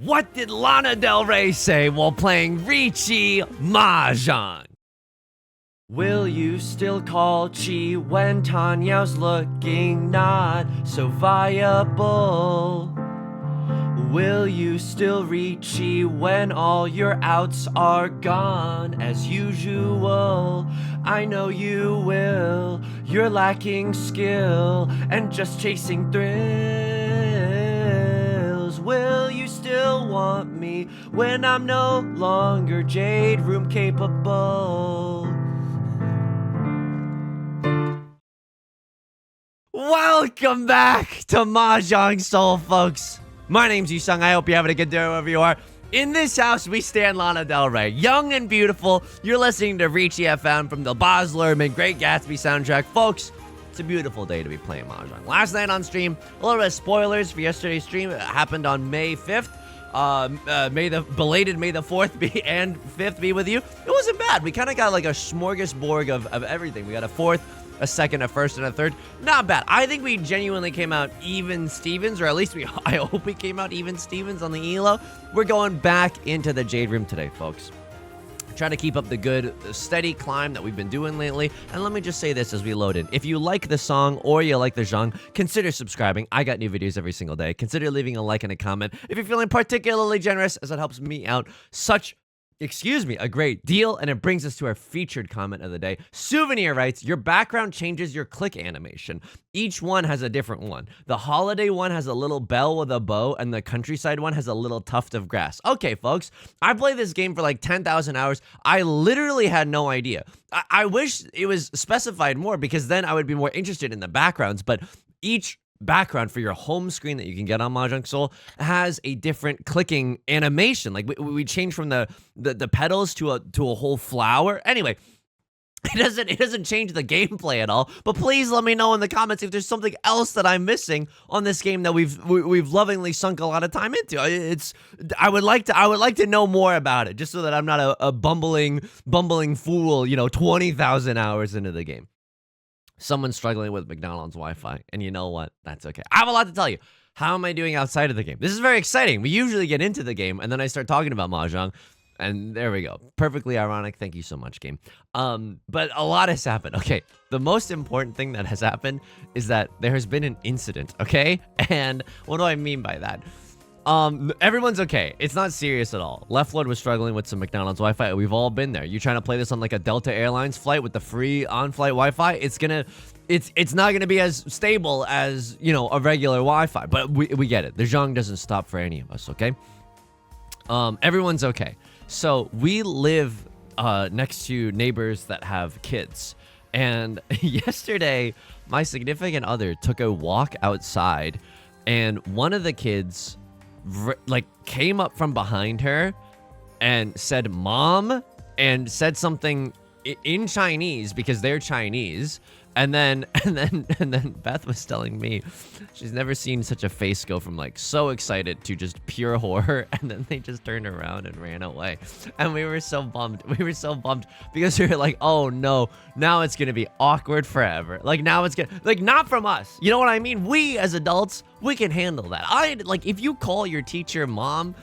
What did Lana Del Rey say while playing Riichi Mahjong? Will you still call Chi when Tanyao's looking not so viable? Will you still Riichi when all your outs are gone as usual? I know you will. You're lacking skill and just chasing thrills. Will you still want me when I'm no longer Jade Room capable? Welcome back to Mahjong Soul, folks. My name's Yusong. I hope you're having a good day wherever you are. In this house, we stand Lana Del Rey. Young and beautiful. You're listening to Riichi FM from the Baz Luhrmann Great Gatsby soundtrack. Folks, it's a beautiful day to be playing Mahjong. Last night on stream, a little bit of spoilers for yesterday's stream. It happened on May 5th. May the 4th be and 5th be with you. It wasn't bad. We kind of got like a smorgasbord of everything. We got a 4th, a 2nd, a 1st, and a 3rd. Not bad. I think we genuinely came out even Stevens, or at least I hope we came out even Stevens on the ELO. We're going back into the Jade Room today, folks. Trying to keep up the good, steady climb that we've been doing lately. And let me just say this as we load in. If you like the song or you like the genre, consider subscribing. I got new videos every single day. Consider leaving a like and a comment if you're feeling particularly generous, as it helps me out a great deal. And it brings us to our featured comment of the day. Souvenir writes, your background changes your click animation. Each one has a different one. The holiday one has a little bell with a bow, and the countryside one has a little tuft of grass. Okay, folks, I played this game for like 10,000 hours. I literally had no idea. I wish it was specified more, because then I would be more interested in the backgrounds, but each background for your home screen that you can get on Mahjong Soul has a different clicking animation. Like we change from the petals to a whole flower. Anyway, it doesn't change the gameplay at all. But please let me know in the comments if there's something else that I'm missing on this game that we've lovingly sunk a lot of time into. I would like to know more about it, just so that I'm not a bumbling fool, 20,000 hours into the game. Someone's struggling with McDonald's Wi-Fi, and you know what? That's okay. I have a lot to tell you. How am I doing outside of the game? This is very exciting. We usually get into the game, and then I start talking about Mahjong, and there we go. Perfectly ironic. Thank you so much, game. But a lot has happened. Okay, the most important thing that has happened is that there has been an incident, okay? And what do I mean by that? Everyone's okay. It's not serious at all. Left Lord was struggling with some McDonald's Wi-Fi. We've all been there. You trying to play this on like a Delta Airlines flight with the free on-flight Wi-Fi? It's not gonna be as stable as, a regular Wi-Fi. But we get it. The zhong doesn't stop for any of us, okay? Everyone's okay. So we live next to neighbors that have kids. And yesterday, my significant other took a walk outside, and one of the kids came up from behind her and said "mom" and said something in Chinese, because they're Chinese. And then Beth was telling me she's never seen such a face go from so excited to just pure horror, and then they just turned around and ran away. And we were so bummed. Because we were like, oh no, now it's gonna be awkward forever. Now it's gonna not from us. You know what I mean? We as adults, we can handle that. If you call your teacher mom,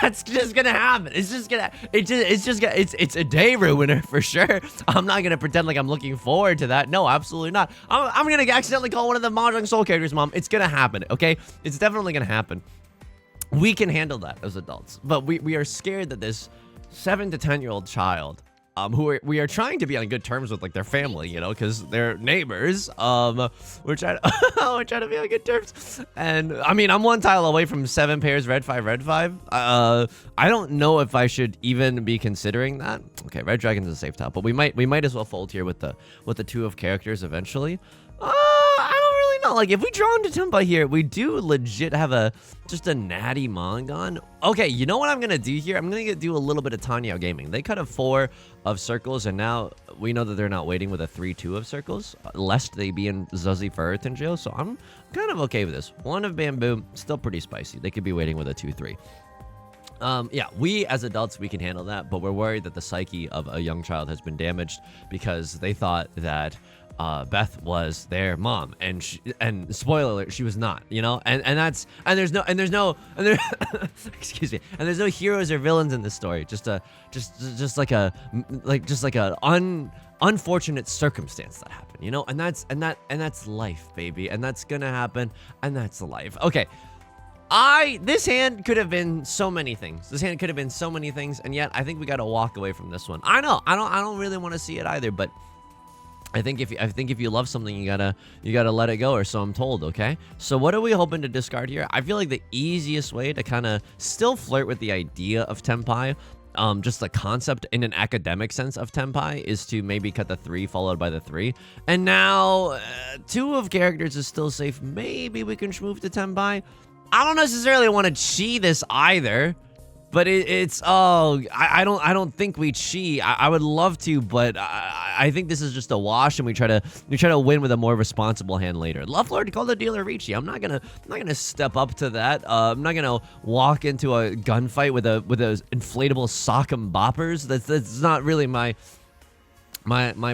that's just gonna happen. It's a day ruiner for sure. I'm not gonna pretend like I'm looking forward to that. No, absolutely not. I'm gonna accidentally call one of the Mahjong Soul characters mom. It's gonna happen, okay? It's definitely gonna happen. We can handle that as adults, but we are scared that this 7 to 10-year-old child, we are trying to be on good terms with their family, because they're neighbors. We're trying to be on good terms. And I mean, I'm one tile away from 7 pairs red 5. I don't know if I should even be considering that. Okay, red dragon's a safe tile, but we might as well fold here with the 2 of characters eventually. I don't really know. If we draw into Tumba here, we do legit have just a natty Mongon. Okay, you know what I'm gonna do here? I'm gonna do a little bit of Tenhou gaming. They cut a 4 of circles, and now we know that they're not waiting with a 3-2 of circles, lest they be in Zuzzy for Earth and jail. So I'm kind of okay with this. 1 of bamboo, still pretty spicy. They could be waiting with a 2-3. Yeah, we as adults, we can handle that, but we're worried that the psyche of a young child has been damaged because they thought that Beth was their mom, and spoiler alert, she was not, you know, and there's no excuse me, and there's no heroes or villains in this story, just like a unfortunate circumstance that happened, you know, and that's life, baby, and that's gonna happen, and that's life. Okay. This hand could have been so many things. This hand could have been so many things, and yet I think we got to walk away from this one. I know, I don't really want to see it either, but I think if you love something, you gotta let it go, or so I'm told. Okay, so what are we hoping to discard here? I feel like the easiest way to kind of still flirt with the idea of tenpai, just the concept in an academic sense of tenpai, is to maybe cut the 3 followed by the 3, and now 2 of characters is still safe. Maybe we can move to tenpai. I don't necessarily want to chi this either, but I don't think we chi. I would love to, but I think this is just a wash, and we try to win with a more responsible hand later. Love Lord, call the dealer Riichi. I'm not gonna step up to that. I'm not gonna walk into a gunfight with a inflatable sock and boppers. That's not really my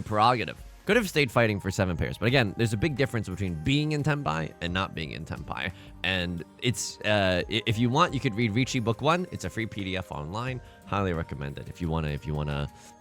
prerogative. Could have stayed fighting for 7 pairs, but again, there's a big difference between being in tenpai and not being in tenpai. And it's if you want, you could read Riichi Book 1. It's a free PDF online. Highly recommend it if you wanna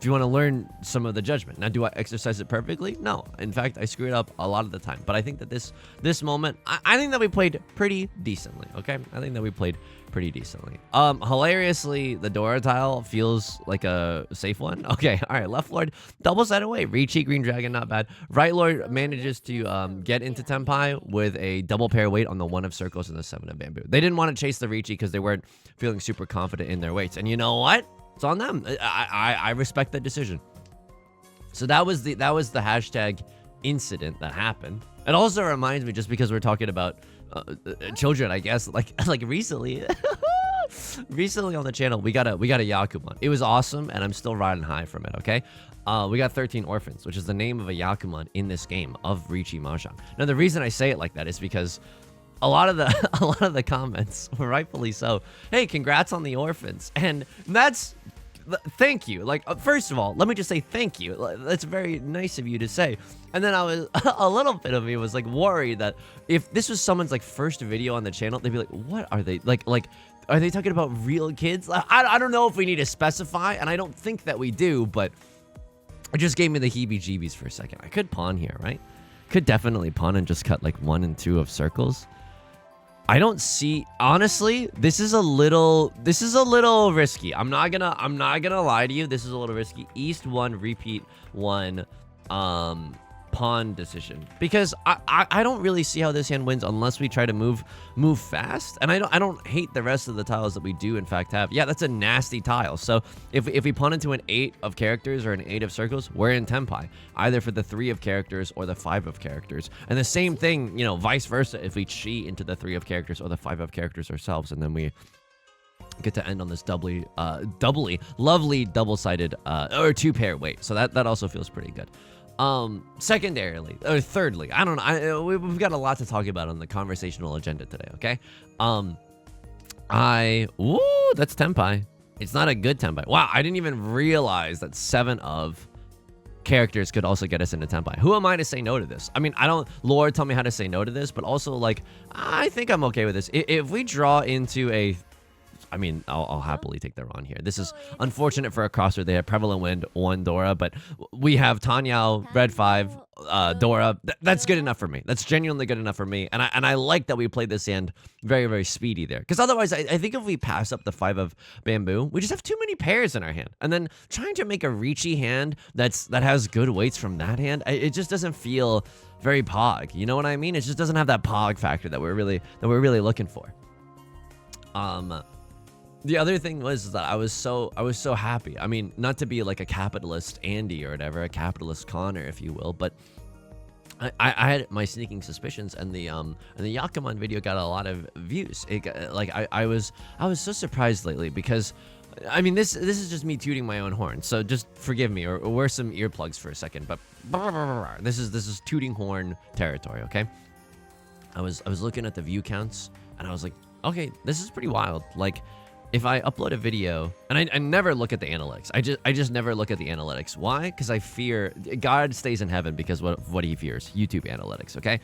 learn some of the judgment. Now, do I exercise it perfectly? No. In fact, I screw it up a lot of the time. But I think that this moment, I think that we played pretty decently. Okay, I think that we played pretty decently. Hilariously, the Dora tile feels like a safe one. Okay, all right. Left Lord, double side away. Riichi, Green Dragon, not bad. Right Lord manages to get into tenpai with a double pair weight on the 1 of circles and the 7 of bamboo. They didn't want to chase the Riichi because they weren't feeling super confident in their weights. And you know what? It's on them. I respect that decision. So that was the hashtag incident that happened. It also reminds me, just because we're talking about children, I guess, like recently recently on the channel, we got a Yakuman. It was awesome, and I'm still riding high from it. Okay, we got 13 Orphans, which is the name of a Yakuman in this game of Riichi Mahjong. Now, the reason I say it like that is because a lot of the comments, rightfully so, hey, congrats on the orphans, and that's thank you. Like, first of all, let me just say thank you. That's very nice of you to say. And then I was a little bit of me was like worried that if this was someone's like first video on the channel, they'd be like, what are they like are they talking about real kids? I don't know if we need to specify, and I don't think that we do, but it just gave me the heebie-jeebies for a second. I could pawn here, right? Could definitely pawn and just cut like 1 and 2 of circles. I don't see, honestly, this is a little risky. I'm not gonna lie to you. This is a little risky. East 1, repeat 1, pawn decision, because I don't really see how this hand wins unless we try to move fast. And I don't hate the rest of the tiles that we do in fact have. Yeah, that's a nasty tile. So if we pawn into an 8 of characters or an 8 of circles, we're in tenpai, either for the 3 of characters or the 5 of characters. And the same thing, you know, vice versa, if we cheat into the 3 of characters or the 5 of characters ourselves, and then we get to end on this doubly lovely double-sided or 2-pair weight. So that also feels pretty good. Secondarily, or thirdly, I don't know, we've got a lot to talk about on the conversational agenda today, okay? That's tenpai. It's not a good tenpai. Wow, I didn't even realize that 7 of characters could also get us into tenpai. Who am I to say no to this? I mean, Lord, tell me how to say no to this, but also, like, I think I'm okay with this. If we draw into a, I mean, I'll happily take their on here. This is unfortunate for a crosser. They have Prevalent Wind, 1 Dora, but we have Tanyao, Red 5, Dora. That's good enough for me. That's genuinely good enough for me. And I like that we played this hand very, very speedy there. Because otherwise, I think if we pass up the 5 of bamboo, we just have too many pairs in our hand. And then trying to make a Riichi hand that has good weights from that hand, it just doesn't feel very pog. You know what I mean? It just doesn't have that pog factor that we're really looking for. The other thing was that I was so happy. I mean, not to be like a capitalist Andy or whatever, a capitalist Connor, if you will, but I had my sneaking suspicions, and the Yakuman video got a lot of views. I was so surprised lately, because I mean, this is just me tooting my own horn, so just forgive me, or wear some earplugs for a second. But this is tooting horn territory, okay? I was looking at the view counts, and I was like, okay, this is pretty wild. Like, if I upload a video, and I never look at the analytics. I just never look at the analytics. Why? Because I fear God stays in heaven because what he fears, YouTube analytics. Okay,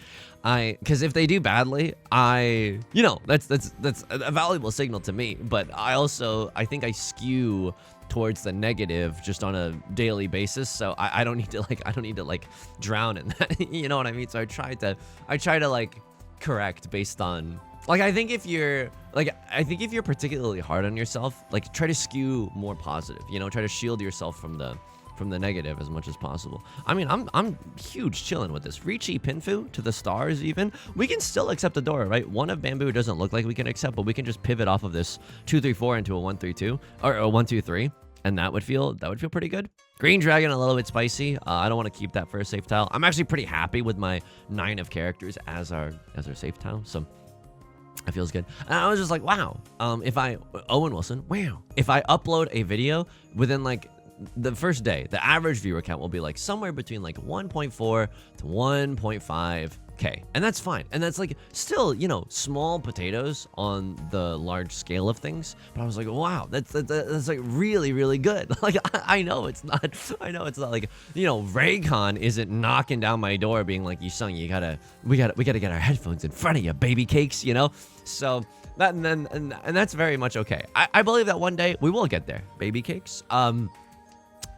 because if they do badly, that's a valuable signal to me. But I think I skew towards the negative just on a daily basis. So I don't need to like drown in that. You know what I mean? So I try to like correct based on. Like, I think if you're particularly hard on yourself, like, try to skew more positive, try to shield yourself from the negative as much as possible. I mean, I'm huge chilling with this. Riichi Pinfu to the stars even. We can still accept the door, right? One of bamboo doesn't look like we can accept, but we can just pivot off of this 2-3-4 into a 1-3-2 or a 1-2-3, and that would feel pretty good. Green dragon, a little bit spicy. I don't want to keep that for a safe tile. I'm actually pretty happy with my 9 of characters as our safe tile. So it feels good. And I was just like, wow. Owen Wilson, wow. If I upload a video within like the first day, the average viewer count will be like somewhere between like 1.4 to 1.5K. And that's fine. And that's like still, small potatoes on the large scale of things. But I was like, wow, that's like really, really good. Like, I know it's not like, Raycon isn't knocking down my door being like, Yusong, we gotta get our headphones in front of you, baby cakes, So that, and that's very much okay. I believe that one day we will get there, baby cakes.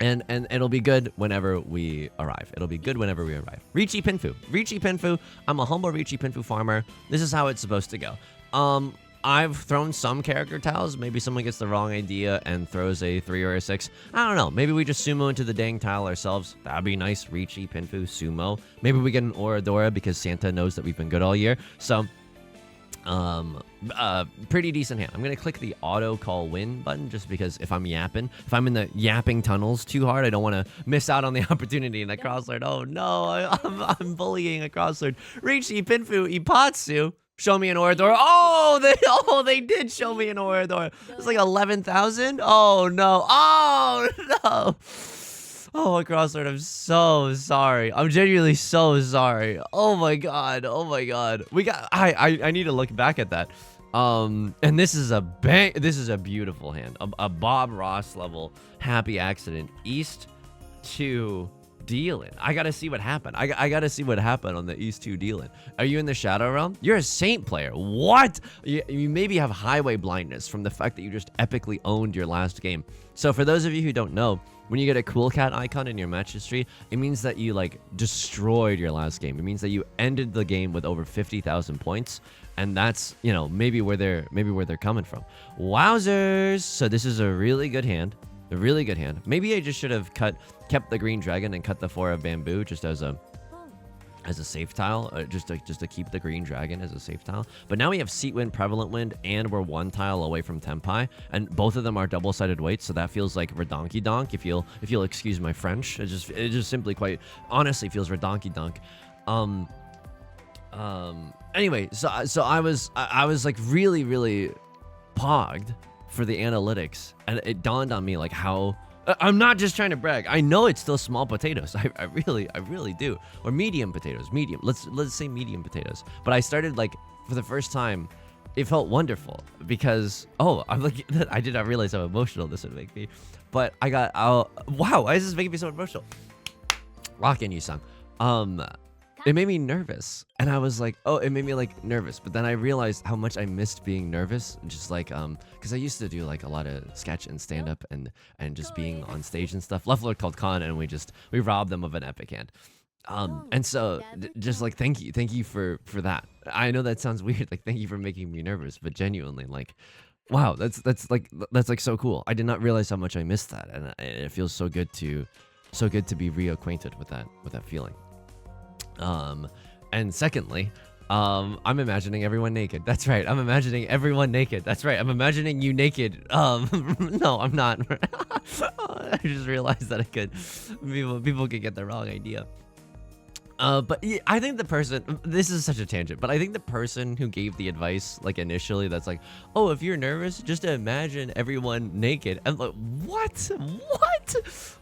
And it'll be good whenever we arrive. Riichi Pinfu. I'm a humble Riichi Pinfu farmer. This is how it's supposed to go. I've thrown some character tiles. Maybe someone gets the wrong idea and throws a 3 or a 6. I don't know. Maybe we just sumo into the dang tile ourselves. That'd be nice. Riichi Pinfu sumo. Maybe we get an Oradora because Santa knows that we've been good all year. So pretty decent hand. I'm gonna click the auto call win button just because if I'm in the yapping tunnels too hard, I don't want to miss out on the opportunity in a crossword. Oh no, I'm bullying a crossword. Riichi Pinfu Ipatsu. Show me an Oradora. Oh, they did show me an Oradora. It's like 11,000. Oh no. Oh, my crossword, I'm so sorry. I'm genuinely so sorry. Oh my god. I need to look back at that. And this is a beautiful hand. A Bob Ross level happy accident. East to deal in. I gotta see what happened. I gotta see what happened on the East 2 deal in. Are you in the Shadow Realm? You're a Saint player. What? You maybe have highway blindness from the fact that you just epically owned your last game. So for those of you who don't know, when you get a cool cat icon in your match history, it means that you like destroyed your last game. It means that you ended the game with over 50,000 points. And that's, maybe where they're coming from. Wowzers. So this is a really good hand. Maybe I just should have kept the green dragon and cut the 4 of bamboo just as a safe tile, just to keep the green dragon as a safe tile. But now we have Seat Wind, Prevalent Wind, and we're 1 tile away from Tenpai, and both of them are double-sided weights, so that feels like redonky donk. If you'll excuse my French, it just simply quite honestly feels redonky donk. Anyway, so I was like really, really pogged for the analytics, and it dawned on me like how I'm not just trying to brag. I know it's still small potatoes. I really do. Or medium potatoes. Medium. Let's say medium potatoes. But I started like for the first time, it felt wonderful because I'm like I did not realize how emotional this would make me. But I got wow, why is this making me so emotional? Lock in, Yusong. It made me nervous, and I was like, it made me like nervous. But then I realized how much I missed being nervous, just like because I used to do like a lot of sketch and stand up and just being on stage and stuff. Loveler called Con, and we robbed them of an epic hand. And so just like thank you for that. I know that sounds weird, like thank you for making me nervous, but genuinely like, wow, that's like so cool. I did not realize how much I missed that, and it feels so good to be reacquainted with that feeling. And secondly, I'm imagining everyone naked. That's right. I'm imagining everyone naked. That's right. I'm imagining you naked. No, I'm not. I just realized that people could get the wrong idea. But yeah, I think this is such a tangent, but I think the person who gave the advice, like initially, that's like, oh, if you're nervous, just imagine everyone naked. I'm like, what?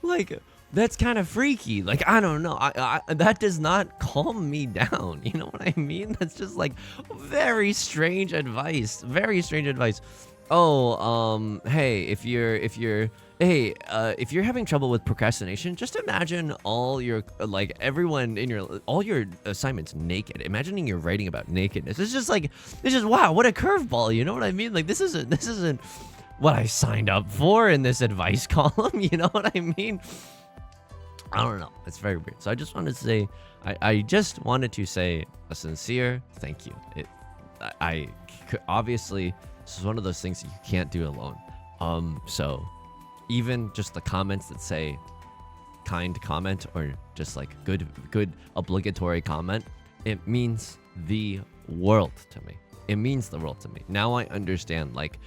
Like, that's kind of freaky. Like, I don't know. That does not calm me down. You know what I mean? That's just like very strange advice. Hey, if you're having trouble with procrastination, just imagine all your like everyone in your all your assignments naked. Imagining you're writing about nakedness. It's just wow, what a curveball. You know what I mean? Like this isn't what I signed up for in this advice column. You know what I mean? I don't know. It's very weird. So I just wanted to say, I just wanted to say a sincere thank you. Obviously, this is one of those things that you can't do alone. So even just the comments that say kind comment or just like good obligatory comment, it means the world to me. It means the world to me. Now I understand, like,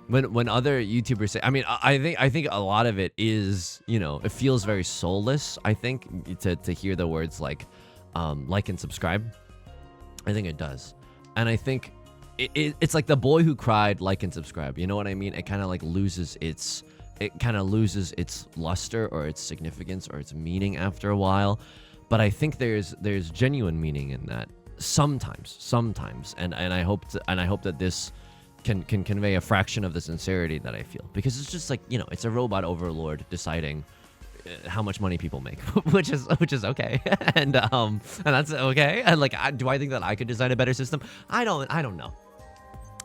when other YouTubers say, I mean, I think a lot of it is, you know, it feels very soulless, I think, to hear the words like and subscribe. I think it does. And I think it's like the boy who cried, like and subscribe. You know what I mean? It kind of like loses its luster or its significance or its meaning after a while. But I think there's genuine meaning in that sometimes. And I hope that this can convey a fraction of the sincerity that I feel, because it's just like, you know, it's a robot overlord deciding how much money people make, which is okay, and that's okay. And like, do I think that I could design a better system? I don't know.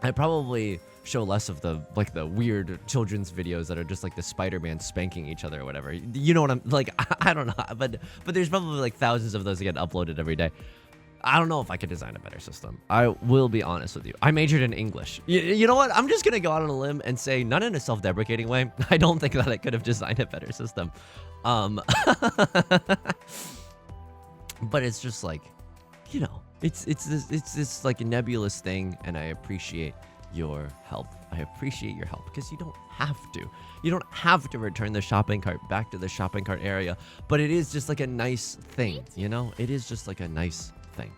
I probably show less of the weird children's videos that are just like the Spider-Man spanking each other or whatever. You know what I'm like? I don't know, but there's probably like thousands of those that get uploaded every day. I don't know if I could design a better system. I will be honest with you. I majored in English. You know what? I'm just going to go out on a limb and say, not in a self-deprecating way, I don't think that I could have designed a better system. But it's just like, you know, it's this like nebulous thing, and I appreciate your help. I appreciate your help, because you don't have to. You don't have to return the shopping cart back to the shopping cart area, but it is just like a nice thing, you know? It is just like a nice thing.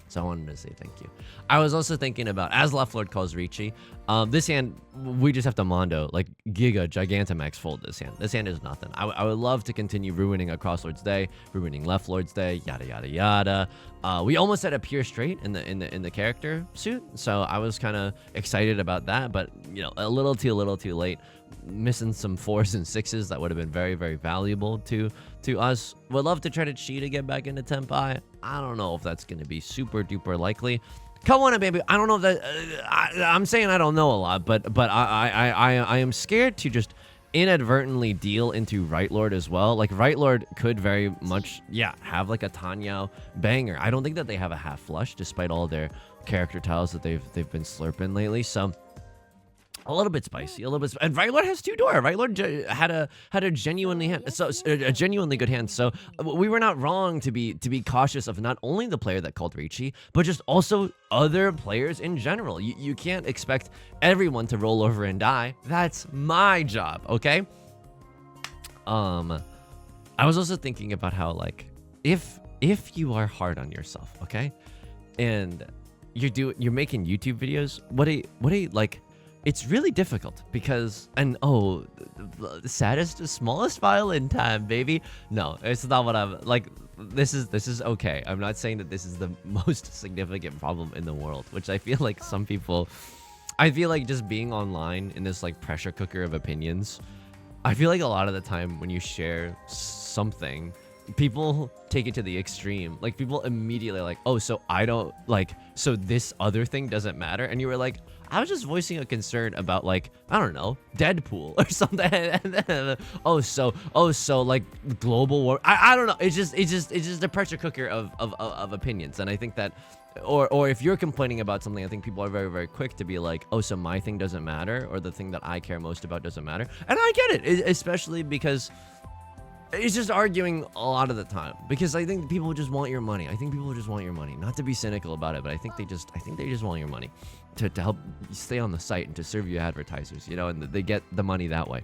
So I wanted to say thank you. I was also thinking about, as Leftlord calls Riichi, this hand, we just have to Mondo, like Giga Gigantamax fold this hand. This hand is nothing. I would love to continue ruining a Crosslord's Day, ruining Leftlord's Day, yada yada yada. We almost had a pure straight in the character suit, so I was kind of excited about that, but you know, a little too late. Missing some 4s and 6s that would have been very, very valuable to us. Would love to try to cheat to get back into Tenpai. I don't know if that's going to be super duper likely. Come on, baby. I don't know if that. I'm saying I don't know a lot, but I am scared to just inadvertently deal into Right Lord as well. Like, Right Lord could very much, yeah, have like a Tanyao banger. I don't think that they have a half flush despite all their character tiles that they've been slurping lately. So a little bit spicy, and Right Lord has 2-door. Right Lord had a genuinely a genuinely good hand. So we were not wrong to be cautious of not only the player that called Riichi, but just also other players in general. You can't expect everyone to roll over and die. That's my job, okay? I was also thinking about how, like, if you are hard on yourself, okay, and you're making YouTube videos, what a like. It's really difficult because, and oh, the saddest, smallest file in time, baby. No, it's not what I'm like. This is okay. I'm not saying that this is the most significant problem in the world, which I feel like some people, I feel like just being online in this like pressure cooker of opinions, I feel like a lot of the time when you share something, people take it to the extreme. Like, people immediately like, oh, so I don't like, so this other thing doesn't matter. And you were like, I was just voicing a concern about, like, I don't know, Deadpool or something. And then, oh, so like global war. I don't know. It's just a pressure cooker of opinions. And I think that, or if you're complaining about something, I think people are very, very quick to be like, oh, so my thing doesn't matter, or the thing that I care most about doesn't matter. And I get it, especially because it's just arguing a lot of the time, because I think people just want your money. I think people just want your money. Not to be cynical about it, but I think they just want your money to help you stay on the site and to serve you advertisers, you know, and they get the money that way.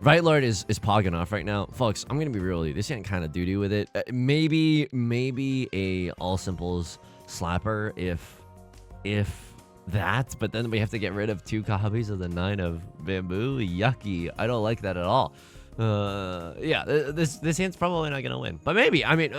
Right Lord is pogging off right now, folks. I'm gonna be real with you. This ain't kind of doo-doo with it. Maybe a all simples slapper if that, but then we have to get rid of 2 copies of the 9 of bamboo. Yucky. I don't like that at all. Yeah, this hand's probably not gonna win, but maybe. I mean,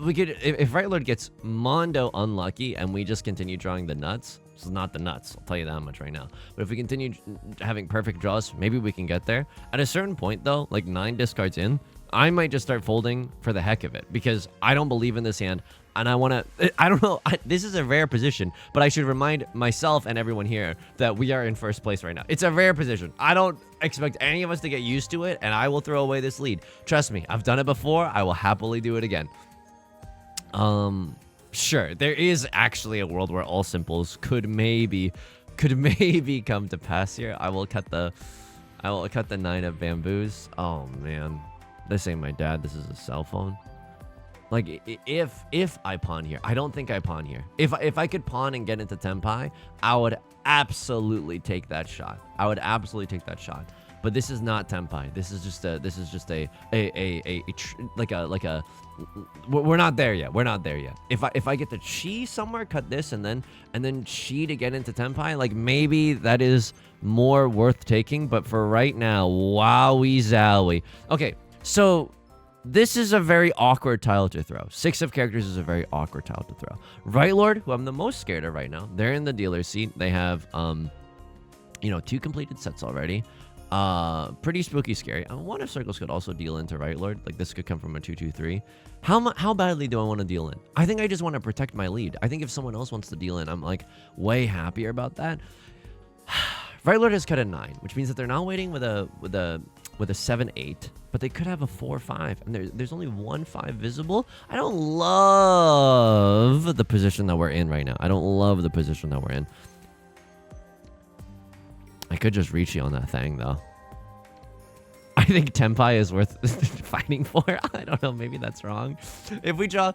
we could if Right Lord gets Mondo unlucky and we just continue drawing the nuts. This is not the nuts, I'll tell you that much right now. But if we continue having perfect draws, maybe we can get there. At a certain point, though, like 9 discards in, I might just start folding for the heck of it because I don't believe in this hand. And I want to, I don't know, this is a rare position, but I should remind myself and everyone here that we are in first place right now. It's a rare position. I don't expect any of us to get used to it, and I will throw away this lead. Trust me, I've done it before. I will happily do it again. Sure, there is actually a world where all simples could maybe come to pass here. I will cut the 9 of bamboos. Oh man, this ain't my dad. This is a cell phone. Like, if I pawn here, I don't think I pawn here. If I could pawn and get into Tenpai, I would absolutely take that shot. I would absolutely take that shot. But this is not Tenpai. This is just we're not there yet. We're not there yet. If I get the chi somewhere, cut this and then chi to get into Tenpai, like maybe that is more worth taking. But for right now, wowie zowie. Okay, so this is a very awkward tile to throw. 6 of characters is a very awkward tile to throw. Right Lord, who I'm the most scared of right now, they're in the dealer's seat. They have, 2 completed sets already. Pretty spooky scary. I wonder if circles could also deal into Right Lord. Like this could come from a 2-2-3. How badly do I want to deal in? I think I just want to protect my lead. I think if someone else wants to deal in, I'm like way happier about that. Right Lord has cut a 9, which means that they're not waiting with a 7-8, but they could have a 4-5, and there's only 1-5 visible. I don't love the position that we're in right now. I don't love the position that we're in. I could just Riichi on that thing though. I think Tenpai is worth fighting for. I don't know, maybe that's wrong. If we draw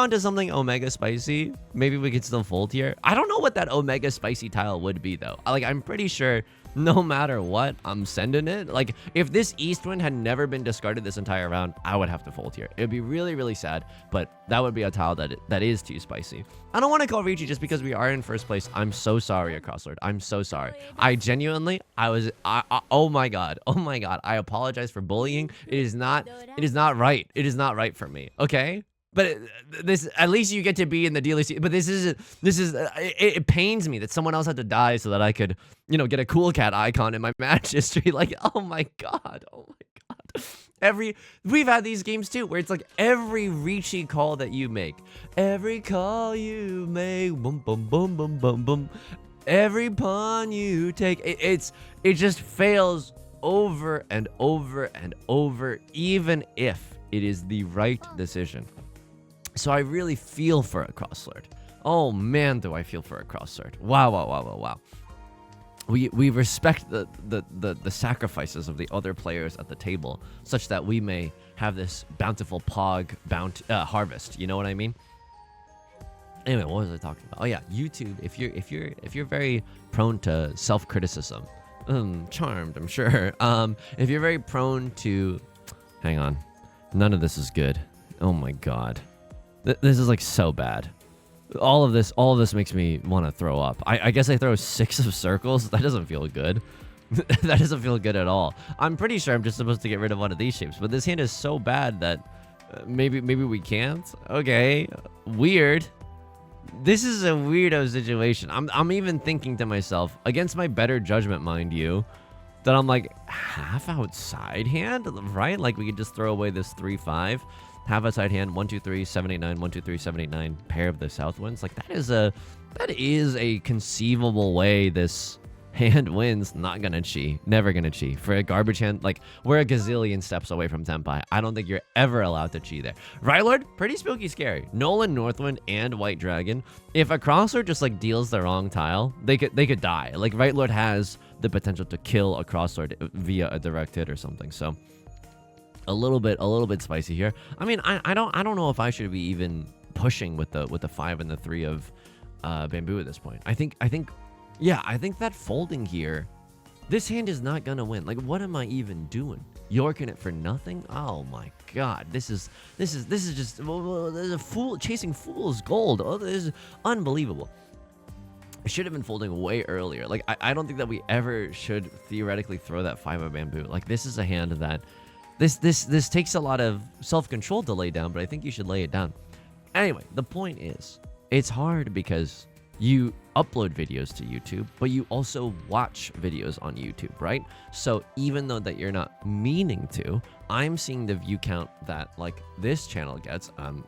into something Omega Spicy, maybe we could still fold here. I don't know what that Omega Spicy tile would be though. Like I'm pretty sure no matter what, I'm sending it. Like if this Eastwind had never been discarded this entire round, I would have to fold here. It would be really, really sad, but that would be a tile that is too spicy. I don't want to call Riichi just because we are in first place. I'm so sorry, Crosslord. I'm so sorry. I genuinely, oh my god. I apologize for bullying. It is not right. It is not right for me. Okay? But this, at least you get to be in the dealer seat. But it pains me that someone else had to die so that I could, get a cool cat icon in my match history. Like, oh my god. We've had these games too, where it's like every Riichi call that you make, every call you make, boom, boom, boom, boom, boom, boom, every pawn you take, it just fails over and over and over, even if it is the right decision. So I really feel for a Crosslord. Oh man, do I feel for a Crosslord. Wow. We respect the sacrifices of the other players at the table, such that we may have this bountiful harvest. You know what I mean? Anyway, what was I talking about? Oh yeah, YouTube. If you're very prone to self-criticism, charmed, I'm sure. If you're very prone to, hang on, none of this is good. Oh my god. This is like so bad. All of this makes me want to throw up. I guess I throw 6 of circles. That doesn't feel good. That doesn't feel good at all. I'm pretty sure I'm just supposed to get rid of one of these shapes, but this hand is so bad that maybe we can't. Okay, weird. This is a weirdo situation. I'm even thinking to myself, against my better judgment, mind you, that I'm like, half outside hand, right? Like we could just throw away this 3-5. Half outside hand, 1, 2, 3, 7, 8, 9, 1, 2, 3, 7, 8, 9, pair of the south winds. Like that is a conceivable way this hand wins. Not gonna chi, never gonna chi. For a garbage hand, like we're a gazillion steps away from Tenpai. I don't think you're ever allowed to chi there. Right Lord, pretty spooky scary. Nolan, Northwind, and White Dragon. If a Crosslord just like deals the wrong tile, they could die. Like Right Lord has the potential to kill a Crosslord via a direct hit or something. So a little bit spicy here. I mean, I don't know if I should be even pushing with the 5 and the 3 of bamboo at this point. I think that folding here, this hand is not gonna win. Like, what am I even doing? Yorking it for nothing? Oh my god, this is just this is a fool chasing fool's gold. Oh, this is unbelievable. I should have been folding way earlier. Like, I don't think that we ever should theoretically throw that 5 of bamboo. Like, this is a hand that This takes a lot of self-control to lay down, but I think you should lay it down. Anyway, the point is, it's hard because you upload videos to YouTube, but you also watch videos on YouTube, right? So even though that you're not meaning to, I'm seeing the view count that like this channel gets. I'm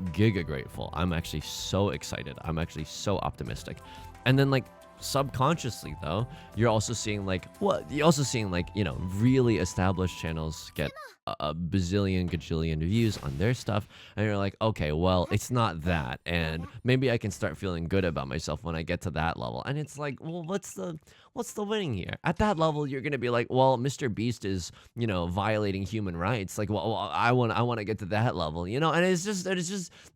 giga grateful. I'm actually so excited. I'm actually so optimistic. And then like subconsciously though, you're also seeing like you know, really established channels get a bazillion gajillion views on their stuff, and you're like, okay, well, it's not that, and maybe I can start feeling good about myself when I get to that level. And it's like, well, what's the winning here? At that level, you're gonna be like, well, Mr. Beast is, you know, violating human rights. Like, well, I want to get to that level, you know. And it's just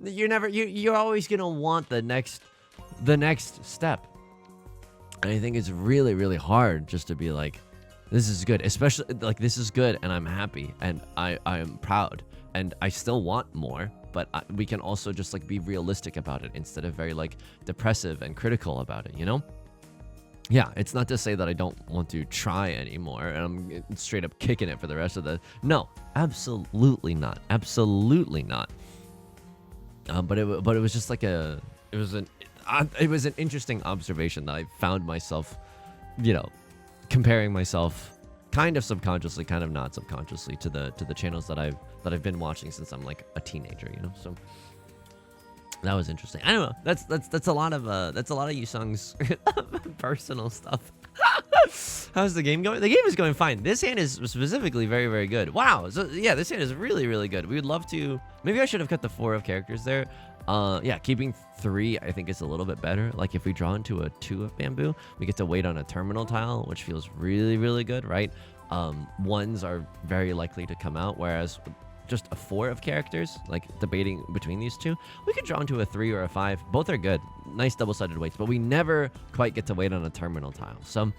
you're always gonna want the next step. And I think it's really, really hard just to be like, this is good, especially like this is good, and I'm happy, and I am proud, and I still want more, but we can also just like be realistic about it instead of very like depressive and critical about it, you know? Yeah, it's not to say that I don't want to try anymore, and I'm straight up kicking it for the rest of the... No, absolutely not. Absolutely not. But it was just like it was an interesting observation that I found myself, you know, comparing myself kind of subconsciously, kind of not subconsciously to the channels that I've been watching since I'm like a teenager, you know. So that was interesting. I don't know. That's a lot of Yusong's personal stuff. How's the game going? The game is going fine. This hand is specifically very, very good. Wow. So yeah, this hand is really, really good. We would love to. Maybe I should have cut the 4 of characters there. Yeah, keeping 3 I think is a little bit better. Like if we draw into a 2 of bamboo, we get to wait on a terminal tile, which feels really, really good, right? 1s are very likely to come out, whereas just a 4 of characters, like debating between these two, we could draw into a 3 or a 5. Both are good. Nice double-sided weights, but we never quite get to wait on a terminal tile. So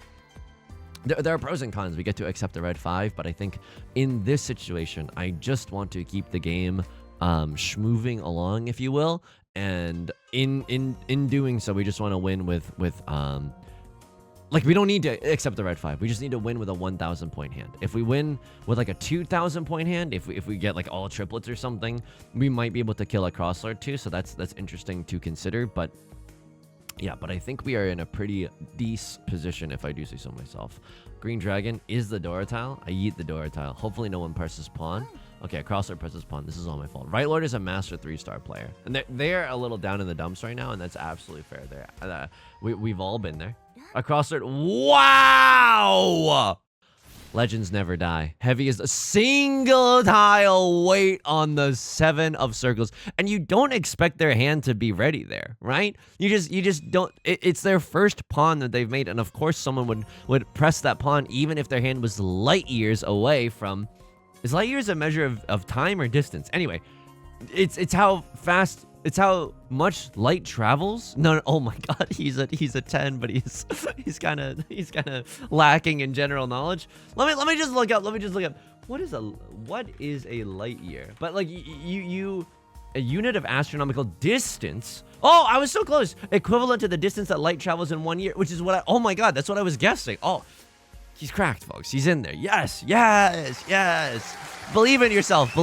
there are pros and cons. We get to accept the red 5, but I think in this situation, I just want to keep the game schmoving along, if you will, and in doing so, we just want to win with like, we don't need to accept the red 5. We just need to win with a 1,000 point hand. If we win with like a 2,000 point hand, if we get like all triplets or something, we might be able to kill a crosslord too. So that's interesting to consider. But yeah, but I think we are in a pretty decent position, if I do say so myself. Green Dragon is the Dora tile. I yeet the Dora tile. Hopefully no one presses pawn. Okay, crosslord presses pawn. This is all my fault. Right Lord is a master 3-star player, and they're a little down in the dumps right now, and that's absolutely fair. There, we've all been there. A crosslord. Wow! Legends never die. Heavy is a single tile weight on the 7 of circles, and you don't expect their hand to be ready there, right? You just don't. It's their first pawn that they've made, and of course someone would press that pawn even if their hand was light years away from. Is light years a measure of time or distance? Anyway, it's how fast. It's how much light travels. No, oh my God, he's a 10, but he's kind of lacking in general knowledge. Let me just look up. What is a light year? But like a unit of astronomical distance. Oh, I was so close. Equivalent to the distance that light travels in 1 year, which is what oh my God, that's what I was guessing. Oh, he's cracked, folks. He's in there. Yes. Believe in yourself.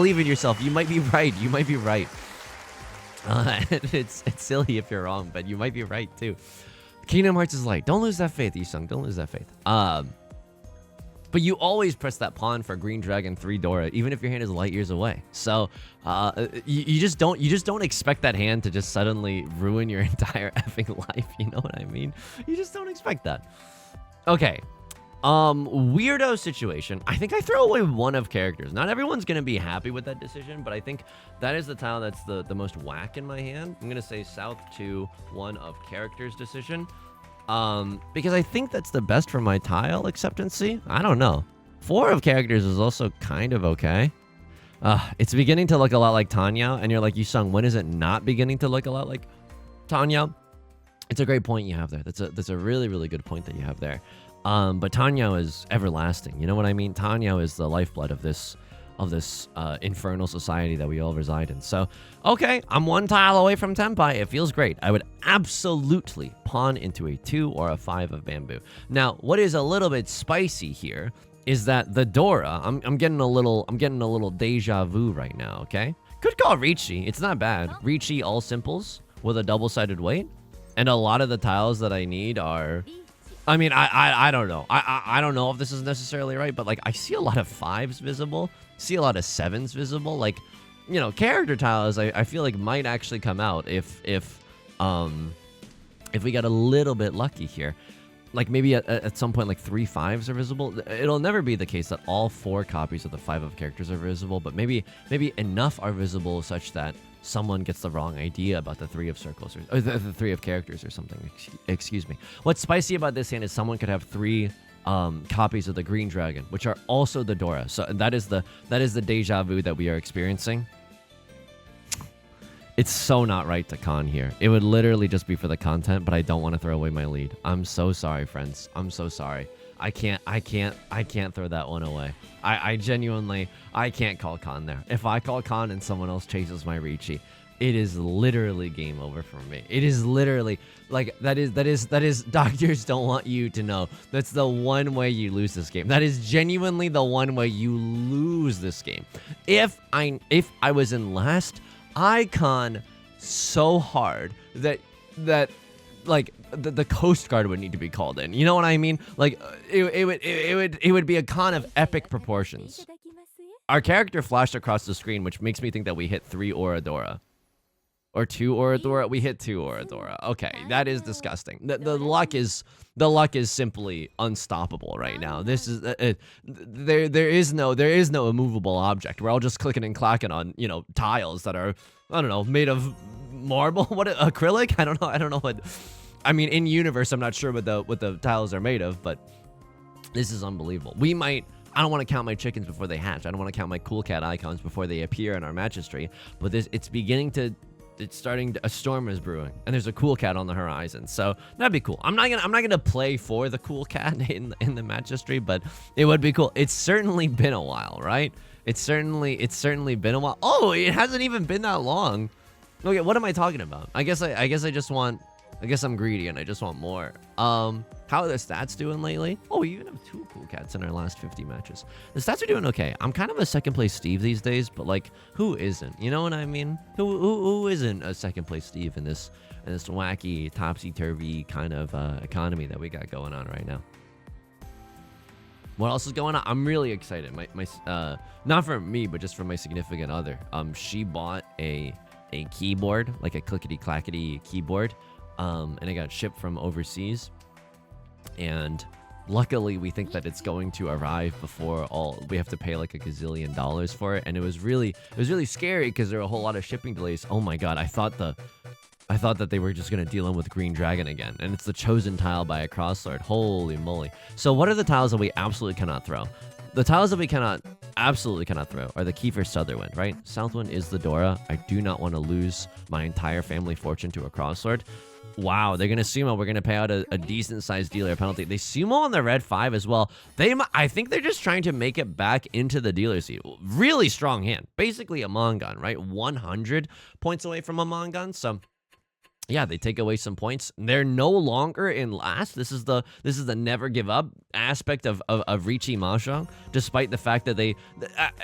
You might be right. It's silly if you're wrong, but you might be right too. Kingdom Hearts is light. Don't lose that faith, Yusong. Don't lose that faith. But you always press that pawn for Green Dragon 3 Dora, even if your hand is light years away. So you just don't expect that hand to just suddenly ruin your entire effing life. You know what I mean? You just don't expect that. Okay. Weirdo situation. I think I throw away 1 of characters. Not everyone's gonna be happy with that decision, but I think that is the tile that's the most whack in my hand. I'm gonna say south to 1 of characters decision, because I think that's the best for my tile acceptancy. I don't know. 4 of characters is also kind of okay. It's beginning to look a lot like Tanya, and you're like, Yusong, when is it not beginning to look a lot like Tanya? It's a great point you have there. That's a really, really good point that you have there. But Tenhou is everlasting. You know what I mean? Tenhou is the lifeblood of this infernal society that we all reside in. So, okay, I'm 1 tile away from Tenpai. It feels great. I would absolutely pawn into a 2 or a 5 of bamboo. Now, what is a little bit spicy here is that the Dora, I'm getting a little deja vu right now, okay? Could call Riichi. It's not bad. Riichi all simples with a double-sided weight. And a lot of the tiles that I need are, I mean, I don't know. I don't know if this is necessarily right, but like I see a lot of 5s visible, see a lot of 7s visible. Like, you know, character tiles I feel like might actually come out if we get a little bit lucky here. Like maybe at some point like 3 5s are visible. It'll never be the case that all 4 copies of the 5 of characters are visible, but maybe enough are visible such that someone gets the wrong idea about the 3 of circles or the 3 of characters or something. Excuse me. What's spicy about this hand is someone could have 3 copies of the green dragon, which are also the Dora. So that is the deja vu that we are experiencing. It's so not right to con here. It would literally just be for the content, but I don't want to throw away my lead. I'm so sorry, friends. I'm so sorry. I can't throw that one away. I genuinely, I can't call con there. If I call con and someone else chases my Riichi, it is literally game over for me. It is literally like that is doctors don't want you to know. That's the one way you lose this game. That is genuinely the one way you lose this game. If I was in last, I con so hard that like the Coast Guard would need to be called in. You know what I mean? Like it would be a con of epic proportions. Our character flashed across the screen, which makes me think that we hit 3 Oradora. Or 2 Oradora? We hit 2 Oradora. Okay, that is disgusting. The luck is simply unstoppable right now. This is there is no immovable object. We're all just clicking and clacking on, you know, tiles that are, I don't know, made of marble. What, acrylic? I don't know what. I mean, in universe, I'm not sure what the tiles are made of, but this is unbelievable. We might. I don't want to count my chickens before they hatch. I don't want to count my cool cat icons before they appear in our magistry. But it's beginning to. It's starting to, a storm is brewing, and there's a cool cat on the horizon, so that'd be cool. I'm not gonna play for the cool cat in the magistry, but it would be cool. It's certainly been a while, right? It's certainly been a while. Oh, it hasn't even been that long. Okay, what am I talking about? I guess I'm greedy and I just want more. How are the stats doing lately? Oh, we even have 2 cool cats in our last 50 matches. The stats are doing okay. I'm kind of a second place Steve these days, but like, who isn't? You know what I mean? Who isn't a second place Steve in this wacky topsy-turvy kind of economy that we got going on right now? What else is going on? I'm really excited. My not for me, but just for my significant other. She bought a keyboard, like a clickety-clackety keyboard. And it got shipped from overseas, and luckily we think that it's going to arrive before we have to pay like $1 gazillion for it. And it was really scary because there were a whole lot of shipping delays. Oh my god, I thought that they were just gonna deal in with Green Dragon again, and it's the chosen tile by a crosslord. Holy moly. So what are the tiles that we absolutely cannot throw? The tiles that we absolutely cannot throw are the Kiefer Sutherwind, right? Southwind is the Dora. I do not want to lose my entire family fortune to a crosslord. Wow, they're going to sumo. We're going to pay out a decent-sized dealer penalty. They sumo on the red 5 as well. I think they're just trying to make it back into the dealer seat. Really strong hand. Basically a Mangan, right? 100 points away from a Mangan. So, yeah, they take away some points. They're no longer in last. This is the never give up aspect of Riichi Mahjong, despite the fact that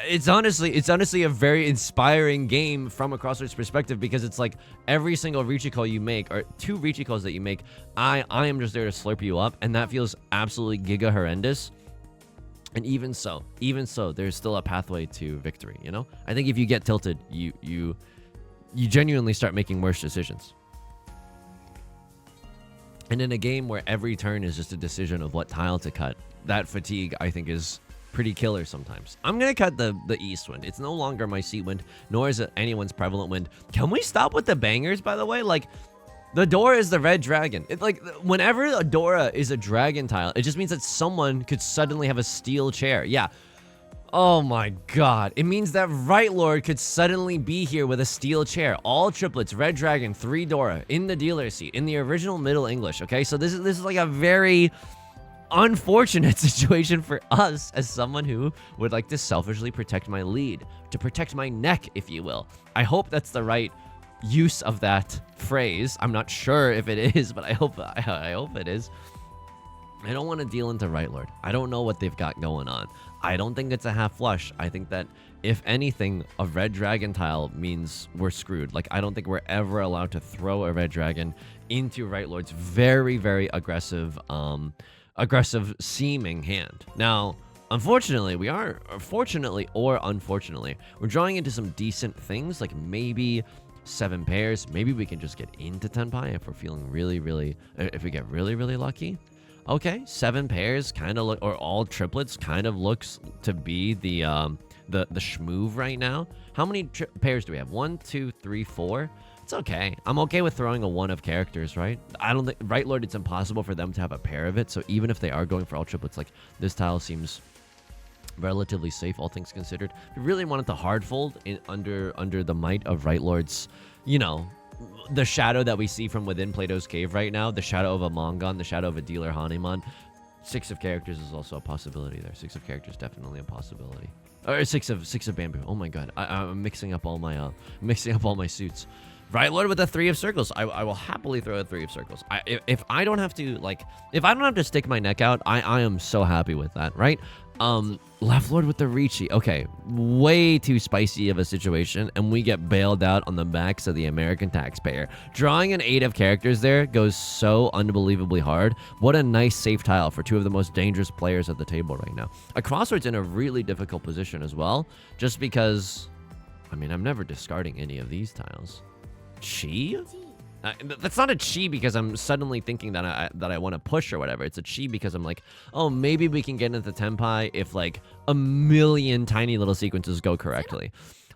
it's honestly a very inspiring game from a crosslord's perspective, because it's like every single Riichi call you make, or 2 Riichi calls that you make, I am just there to slurp you up, and that feels absolutely giga horrendous. And even so, there's still a pathway to victory. You know, I think if you get tilted, you genuinely start making worse decisions. And in a game where every turn is just a decision of what tile to cut, that fatigue, I think, is pretty killer sometimes. I'm going to cut the east wind. It's no longer my seat wind, nor is it anyone's prevalent wind. Can we stop with the bangers, by the way? Like, the Dora is the red dragon. Whenever a Dora is a dragon tile, it just means that someone could suddenly have a steel chair. Yeah. Oh my god. It means that Right Lord could suddenly be here with a steel chair. All triplets, red dragon, 3 Dora, in the dealer seat, in the original Middle English, okay? So this is like a very unfortunate situation for us as someone who would like to selfishly protect my lead, to protect my neck, if you will. I hope that's the right use of that phrase. I'm not sure if it is, but I hope it is. I don't want to deal into Right Lord. I don't know what they've got going on. I don't think it's a half flush. I think that, if anything, a red dragon tile means we're screwed. Like, I don't think we're ever allowed to throw a red dragon into Right Lord's very, very aggressive seeming hand. Now, unfortunately, fortunately or unfortunately, we're drawing into some decent things, like maybe 7 pairs. Maybe we can just get into Tenpai if we're feeling if we get really, really lucky. Okay, 7 pairs kind of look, or all triplets kind of looks to be the schmoove right now. How many pairs do we have? 1, 2, 3, 4. It's okay. I'm okay with throwing a 1 of characters, right? I don't think Right Lord, it's impossible for them to have a pair of it. So even if they are going for all triplets, like, this tile seems relatively safe, all things considered. If you really wanted to hard fold under the might of Right Lord's, you know, the shadow that we see from within Plato's cave right now, the shadow of a Mangan, the shadow of a dealer Hanuman. 6 of characters is also a possibility there. 6 of characters definitely a possibility. Or 6 of bamboo. Oh my god, I'm mixing up all my suits. Right Lord with a 3 of circles. I will happily throw a 3 of circles. If I don't have to stick my neck out, I am so happy with that, right? Left Lord with the Riichi. Okay, way too spicy of a situation, and we get bailed out on the backs of the American taxpayer. Drawing an 8 of characters there goes so unbelievably hard. What a nice safe tile for 2 of the most dangerous players at the table right now. A Crossroads in a really difficult position as well, just because, I mean, I'm never discarding any of these tiles. Chi? That's not a chi because I'm suddenly thinking that I want to push or whatever. It's a chi because I'm like, oh, maybe we can get into Tenpai if like a million tiny little sequences go correctly.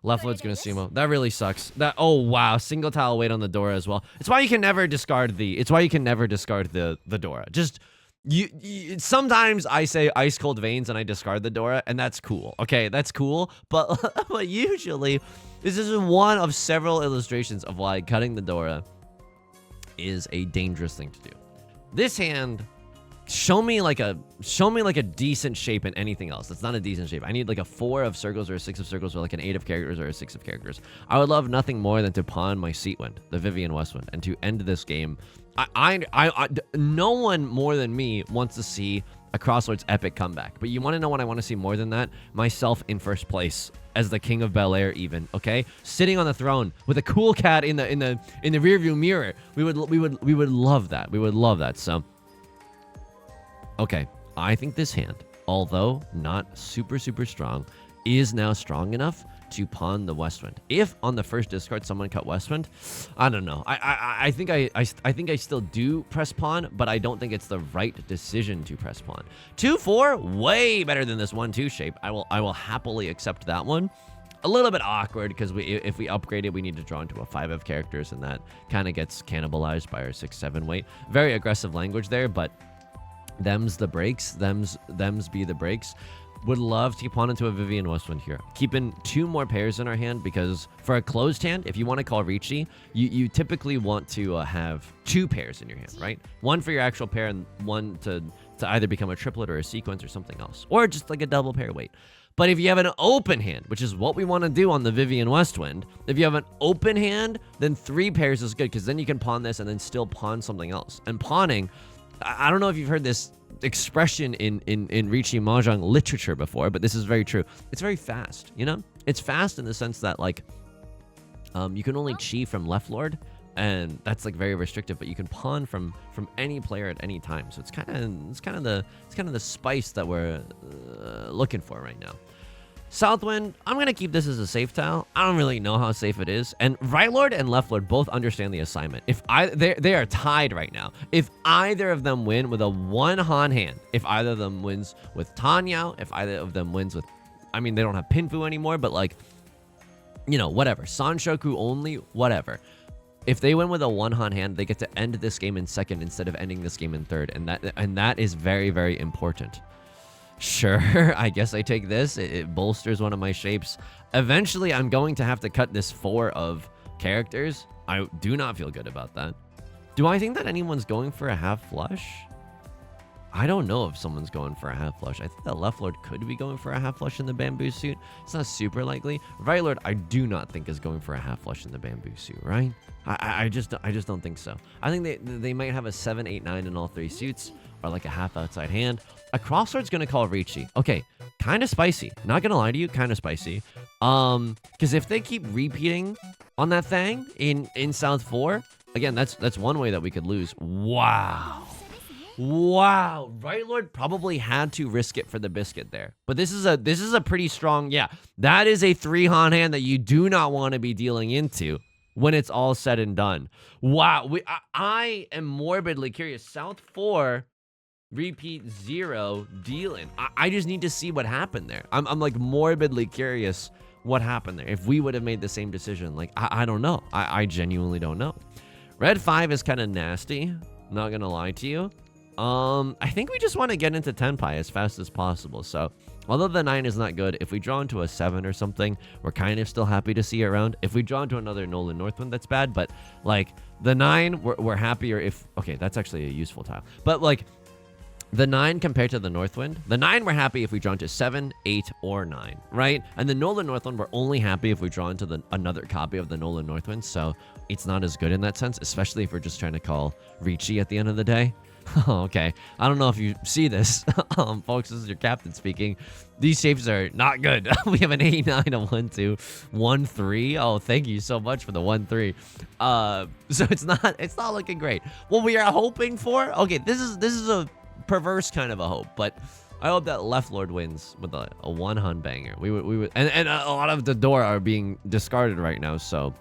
Left Lord's gonna sumo. That really sucks. Oh wow, single tile weight on the Dora as well. It's why you can never discard the Dora. Just you sometimes I say ice cold veins and I discard the Dora, and that's cool. Okay, that's cool. But but usually this is one of several illustrations of why cutting the Dora is a dangerous thing to do. This hand, show me like a decent shape in anything else. That's not a decent shape. I need like a 4 of circles or a 6 of circles or like an 8 of characters or a 6 of characters. I would love nothing more than to pawn my Seatwind, the Vivian Westwind, and to end this game. No one more than me wants to see a Crossroads epic comeback. But you want to know what I want to see more than that? Myself in first place as the King of Bel Air, even, okay? Sitting on the throne with a cool cat in the rearview mirror. We would love that. We would love that. So, okay, I think this hand, although not super strong, is now strong enough to pawn the Westwind. If on the first discard someone cut Westwind, I don't know. I think I still do press pawn, but I don't think it's the right decision to press pawn. 2-4, way better than this 1-2 shape. I will happily accept that one. A little bit awkward because if we upgrade it, we need to draw into a 5 of characters, and that kind of gets cannibalized by our 6-7 weight. Very aggressive language there, but them's the breaks. Them's be the breaks. Would love to pawn into a Vivian Westwind here. Keeping 2 more pairs in our hand because for a closed hand, if you want to call Riichi, you typically want to have 2 pairs in your hand, right? 1 for your actual pair and 1 to either become a triplet or a sequence or something else. Or just like a double pair weight. But if you have an open hand, which is what we want to do on the Vivian Westwind, if you have an open hand, then 3 pairs is good because then you can pawn this and then still pawn something else. And pawning, I don't know if you've heard this expression in Riichi Mahjong literature before, but this is very true. It's very fast, you know? It's fast in the sense that like you can only chi from Left Lord, and that's like very restrictive, but you can pawn from any player at any time. So it's kind of the spice that we're looking for right now. Southwind, I'm going to keep this as a safe tile. I don't really know how safe it is. And Right Lord and Left Lord both understand the assignment. They are tied right now. If either of them win with a 1 Han hand, if either of them wins with Tanyao, if either of them wins with, I mean, they don't have Pinfu anymore, but like, you know, whatever. Sanshoku only, whatever. If they win with a 1 Han hand, they get to end this game in second instead of ending this game in third. And that is very, very important. Sure, I guess I take this. It bolsters one of my shapes. Eventually, I'm going to have to cut this 4 of characters. I do not feel good about that. Do I think that anyone's going for a half flush? I don't know if someone's going for a half flush. I think that Left Lord could be going for a half flush in the bamboo suit. It's not super likely. Right Lord, I do not think is going for a half flush in the bamboo suit, right? I just don't think so. I think they might have a 7, 8, 9 in all 3 suits, or like a half outside hand. A crossword's gonna call Riichi. Okay, kind of spicy. Not gonna lie to you, kind of spicy. Because if they keep repeating on that thing in South 4, again, that's one way that we could lose. Wow. Wow, Right Lord probably had to risk it for the biscuit there. But this is a pretty strong, yeah. That is a 3-Han hand that you do not want to be dealing into when it's all said and done. Wow, I am morbidly curious. South 4, repeat 0, dealing. I just need to see what happened there. I'm like morbidly curious what happened there. If we would have made the same decision, like, I don't know. I genuinely don't know. Red 5 is kind of nasty, not gonna lie to you. I think we just want to get into Tenpai as fast as possible. So, although the 9 is not good, if we draw into a 7 or something, we're kind of still happy to see it around. If we draw into another Nolan Northwind, that's bad. But, like, the 9, we're happier if... Okay, that's actually a useful tile. But, like, the 9 compared to the Northwind, the 9 we're happy if we draw into 7, 8, or 9, right? And the Nolan Northwind, we're only happy if we draw into another copy of the Nolan Northwind. So, it's not as good in that sense, especially if we're just trying to call Riichi at the end of the day. Oh, okay. I don't know if you see this. Folks, this is your captain speaking. These shapes are not good. We have an 8-9, a 1-2, 1-3. Oh, thank you so much for the 1-3. So it's not looking great. What we are hoping for, okay, this is a perverse kind of a hope, but I hope that Left Lord wins with a 1-hun banger. We would and a lot of the door are being discarded right now, so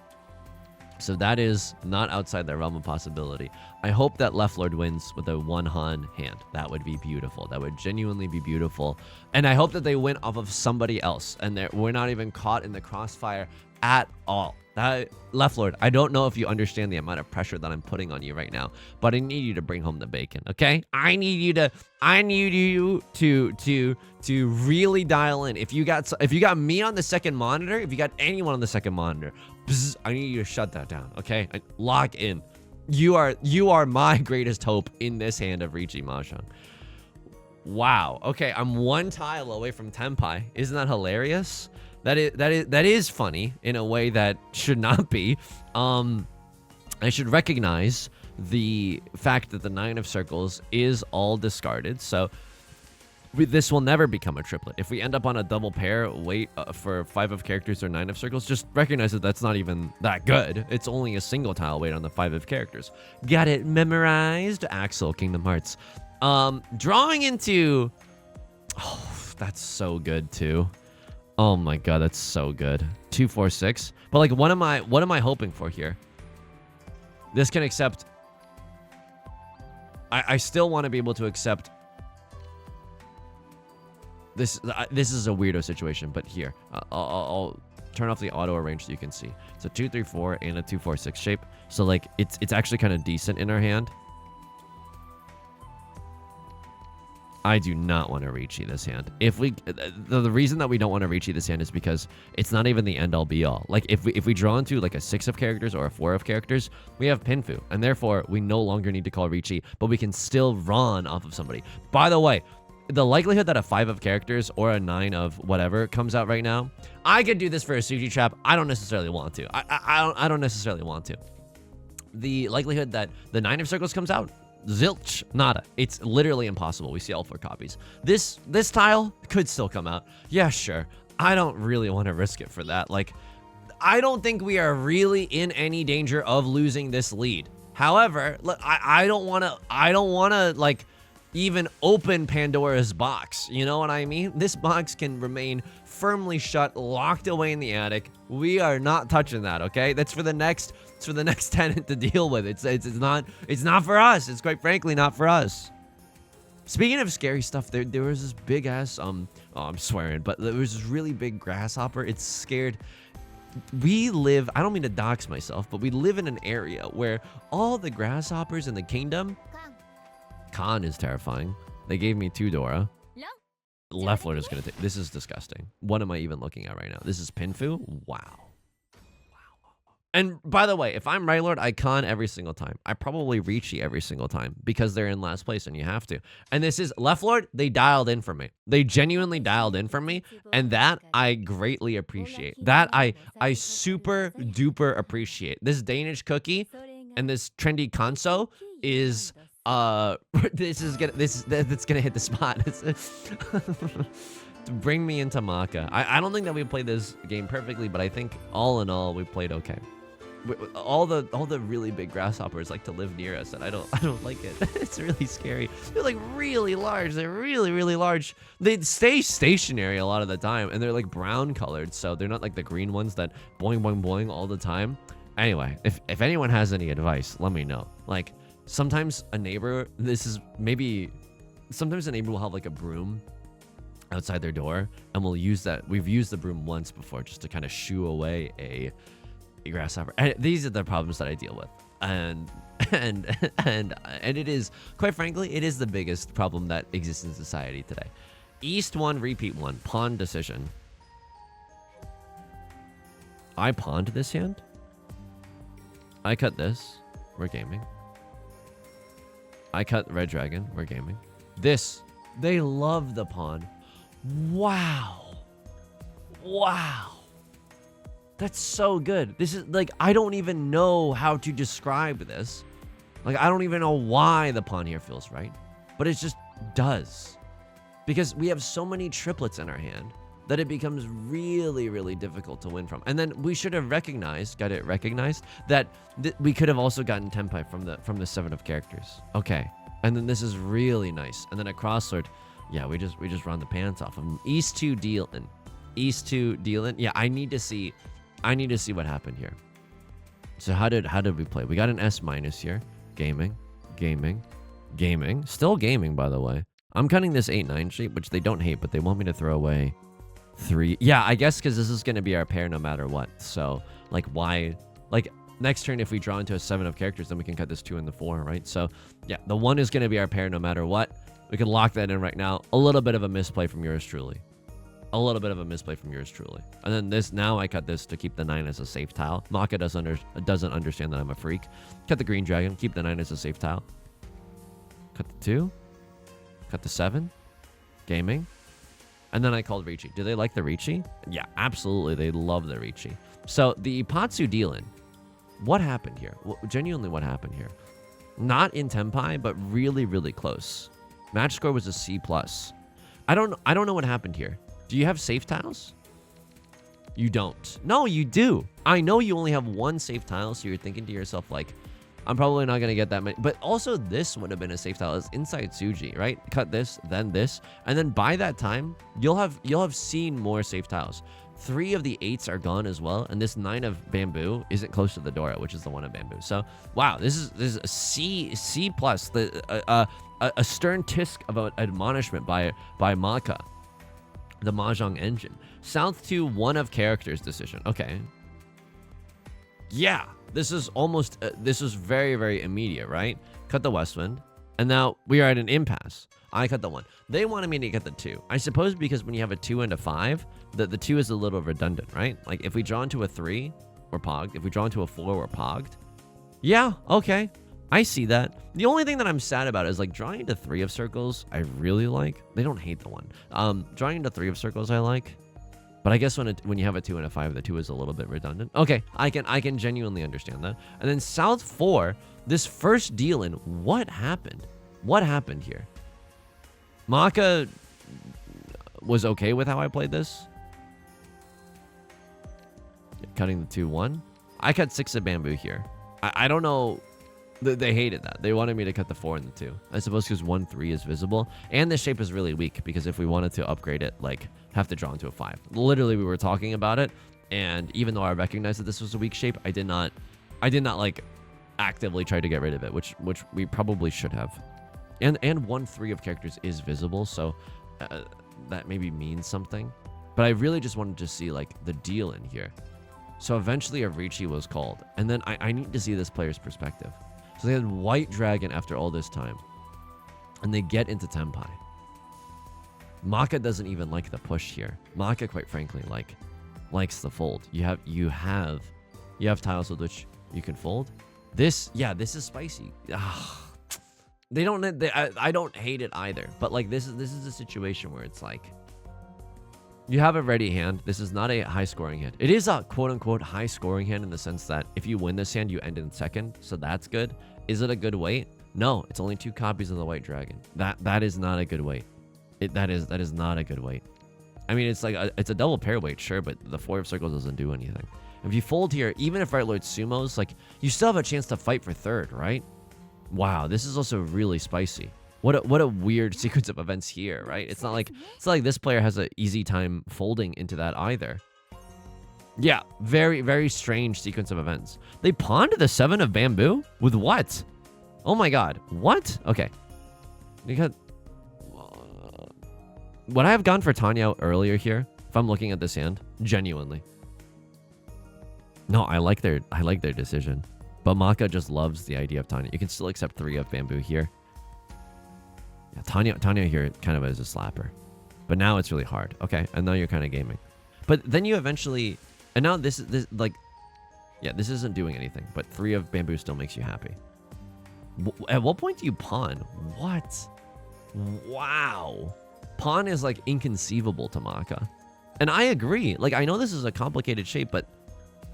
that is not outside the realm of possibility. I hope that Left Lord wins with a 1-Han hand. That would be beautiful. That would genuinely be beautiful. And I hope that they win off of somebody else. And we're not even caught in the crossfire at all. Left Lord, I don't know if you understand the amount of pressure that I'm putting on you right now, but I need you to bring home the bacon, okay? I need you to really dial in. If you got me on the second monitor, if you got anyone on the second monitor, bzz, I need you to shut that down, okay? Lock in. You are my greatest hope in this hand of Riichi Mahjong. Wow. Okay, I'm one tile away from Tenpai. Isn't that hilarious? That is funny in a way that should not be. I should recognize the fact that the 9 of circles is all discarded. So this will never become a triplet. If we end up on a double pair, wait for 5 of characters or 9 of circles, just recognize that that's not even that good. It's only a single tile wait on the 5 of characters. Got it memorized? Axel, Kingdom Hearts. Drawing into... Oh, that's so good too. Oh my god, that's so good. 2, 4, 6. But like, what am I hoping for here? This can accept... I still want to be able to accept... This is a weirdo situation, but here. I'll turn off the auto arrange so you can see. It's a 2, 3, 4 and a 2, 4, 6 shape. So like, it's actually kind of decent in our hand. I do not want to Riichi this hand. If we, the reason that we don't want to Riichi this hand is because it's not even the end all be all. Like if we draw into like a 6 of characters or a 4 of characters, we have Pinfu, and therefore we no longer need to call Riichi, but we can still run off of somebody. By the way, the likelihood that a 5 of characters or a 9 of whatever comes out right now, I could do this for a Suji trap. I don't necessarily want to. I don't necessarily want to. The likelihood that the 9 of circles comes out, zilch, nada. It's literally impossible. We see all 4 copies. This tile could still come out. Yeah, sure. I don't really want to risk it for that. Like, I don't think we are really in any danger of losing this lead. However, look, I don't want to like even open Pandora's box. You know what I mean? This box can remain firmly shut, locked away in the attic. We are not touching that, okay? That's for the next tenant to deal with. It's not for us. It's quite frankly not for us. Speaking of scary stuff, there was this big ass oh, I'm swearing, but there was this really big grasshopper. It's scared. We live, I don't mean to dox myself, but we live in an area where all the grasshoppers in the kingdom. Khan is terrifying. They gave me 2 Dora. Left Lord is gonna take. This is disgusting. What am I even looking at right now? This is Pinfu? Wow. And by the way, if I'm Right Lord, I con every single time. I probably Riichi every single time because they're in last place and you have to. And this is Left Lord, they dialed in for me. They genuinely dialed in for me. And that I greatly appreciate. That I super duper appreciate. This Danish cookie and this trendy console is That's gonna hit the spot. To bring me into Maka. I don't think that we played this game perfectly, but I think all in all we played okay. All the really big grasshoppers like to live near us, and I don't like it. It's really scary. They're like really large. They're really large. They stay stationary a lot of the time, and they're like brown colored, so they're not like the green ones that boing boing boing all the time. Anyway, if anyone has any advice, let me know. Like sometimes a neighbor, sometimes a neighbor will have like a broom outside their door, and we'll use that. We've used the broom once before just to kind of shoo away a grasshopper. And these are the problems that I deal with, and it is, quite frankly, it is the biggest problem that exists in society today. East 1, repeat 1, pawn decision. I pawned this hand. I cut this. We're gaming. I cut red dragon. We're gaming. This. They love the pawn. Wow. That's so good. This is like, I don't even know how to describe this. Like, I don't even know why the pawn here feels right, but it just does. Because we have so many triplets in our hand that it becomes really difficult to win from. And then we should have recognized that we could have also gotten Tenpai from the 7 of characters. Okay. And then this is really nice. And then a crosslord. Yeah, we just run the pants off of him. East 2 dealing. East 2 dealing. Yeah, I need to see what happened here. So how did we play? We got an S- here. Gaming. Still gaming, by the way. I'm cutting this 8-9 shape, which they don't hate, but they want me to throw away 3. Yeah, I guess because this is going to be our pair no matter what. So, like, why? Like, next turn, if we draw into a 7 of characters, then we can cut this 2 and the 4, right? So, yeah, the 1 is going to be our pair no matter what. We can lock that in right now. A little bit of a misplay from yours truly. And then this, now I cut this to keep the 9 as a safe tile. Maka doesn't understand that I'm a freak. Cut the green dragon, keep the 9 as a safe tile. Cut the 2. Cut the 7. Gaming. And then I called Riichi. Do they like the Riichi? Yeah, absolutely. They love the Riichi. So the Ipatsu dealing. What happened here? Genuinely, what happened here? Not in Tenpai, but really close. Match score was a C+. I don't know what happened here. Do you have safe tiles? You don't. No, you do. I know you only have 1 safe tile, so you're thinking to yourself, like, I'm probably not going to get that many. But also, this would have been a safe tile. It's inside Tsuji, right? Cut this, then this. And then by that time, you'll have seen more safe tiles. 3 of the 8s are gone as well. And this 9 of bamboo isn't close to the Dora, which is the 1 of bamboo. So, wow, this is a C+. A stern tisk of an admonishment by Maka. The Mahjong engine. South 2, 1 of characters decision. Okay. Yeah, this is almost, this is very immediate, right? Cut the Westwind. And now we are at an impasse. I cut the 1. They wanted me to cut the 2. I suppose because when you have a 2 and a 5, the 2 is a little redundant, right? Like if we draw into a 3, we're pogged. If we draw into a 4, we're pogged. Yeah, okay. I see that. The only thing that I'm sad about is like drawing into 3 of circles, I really like. They don't hate the 1. Drawing into 3 of circles, I like. But I guess when you have a 2 and a 5, the 2 is a little bit redundant. Okay, I can genuinely understand that. And then South 4, this first deal in, what happened? What happened here? Maka was okay with how I played this. Cutting the 2-1. I cut 6 of bamboo here. I don't know. They hated that. They wanted me to cut the 4 and the 2. I suppose because 1-3 is visible. And this shape is really weak because if we wanted to upgrade it, like, have to draw into a 5. Literally, we were talking about it. And even though I recognized that this was a weak shape, I did not like, actively try to get rid of it, which we probably should have. And 1-3 of characters is visible, so that maybe means something. But I really just wanted to see, like, the deal in here. So eventually a Riichi was called. And then I need to see this player's perspective. So they had White Dragon after all this time. And they get into Tenpai. Maka doesn't even like the push here. Maka, quite frankly, likes the fold. You have tiles with which you can fold. This is spicy. I don't hate it either. But like this is a situation where it's like you have a ready hand. This is not a high scoring hand. It is a quote unquote high scoring hand in the sense that if you win this hand, you end in second. So that's good. Is it a good weight? No, it's only 2 copies of the white dragon. That is not a good weight. That is not a good weight. I mean, it's like it's a double pair weight, sure, but the 4 of circles doesn't do anything. If you fold here, even if Right Lord sumos, like, you still have a chance to fight for 3rd, right? Wow, this is also really spicy. What a weird sequence of events here, right? It's not like this player has an easy time folding into that either. Yeah, very, very strange sequence of events. They pawned the 7 of bamboo? With what? Oh my god. What? Okay. Because would I have gone for Tanya earlier here if I'm looking at this hand? Genuinely. No, I like their decision. But Maka just loves the idea of Tanya. You can still accept 3 of bamboo here. Yeah, Tanya here kind of is a slapper. But now it's really hard. Okay, and now you're kind of gaming. But then you eventually... And now this like... Yeah, this isn't doing anything. But 3 of bamboo still makes you happy. At what point do you pawn? What? Wow. Pawn is like inconceivable to Maka. And I agree. Like, I know this is a complicated shape, but...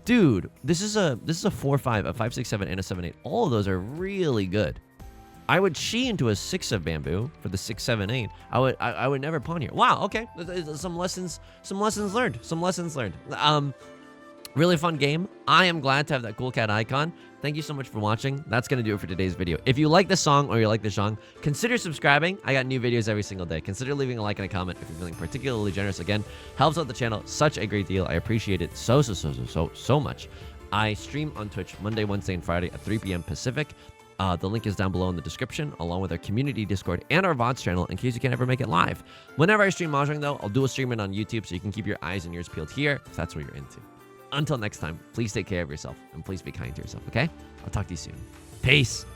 Dude, this is a 4-5, a 5-6-7, and a 7-8. All of those are really good. I would chi into a 6 of bamboo for the 6-7-8. I would never pawn here. Wow, okay. Some lessons learned. Really fun game. I am glad to have that cool cat icon. Thank you so much for watching. That's going to do it for today's video. If you like this song or you like this song, consider subscribing. I got new videos every single day. Consider leaving a like and a comment if you're feeling particularly generous. Again, helps out the channel such a great deal. I appreciate it so much. I stream on Twitch Monday, Wednesday, and Friday at 3 p.m. Pacific. The link is down below in the description, along with our community Discord and our VODs channel in case you can't ever make it live. Whenever I stream Mahjong, though, I'll do a stream it on YouTube so you can keep your eyes and ears peeled here if that's what you're into. Until next time, please take care of yourself and please be kind to yourself, okay? I'll talk to you soon. Peace.